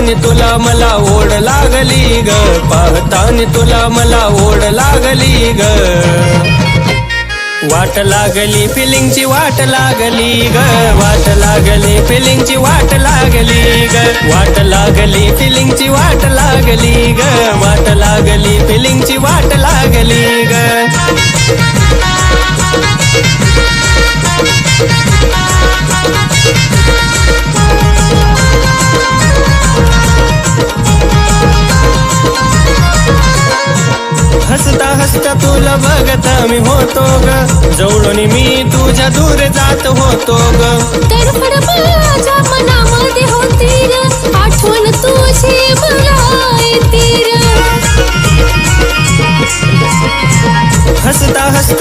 पाहतानी तुला मला ओढ लागली ग, पाहतानी तुला मला ओढ लागली ग. वाट लागली फिलिंगची वाट लागली ग, वाट लागली फिलिंगची वाट लागली ग, वाट लागली फिलिंगची वाट लागली ग, वाट लागली फिलिंगची वाट लागली ग. हसता हसता तुला बघता मी होतो ग, जवळून मी तुझ्या दूर जात होतो ग. तडफड माझ्या मनामध्ये होती र, आठवण तुझी मला येती र. हसता हसता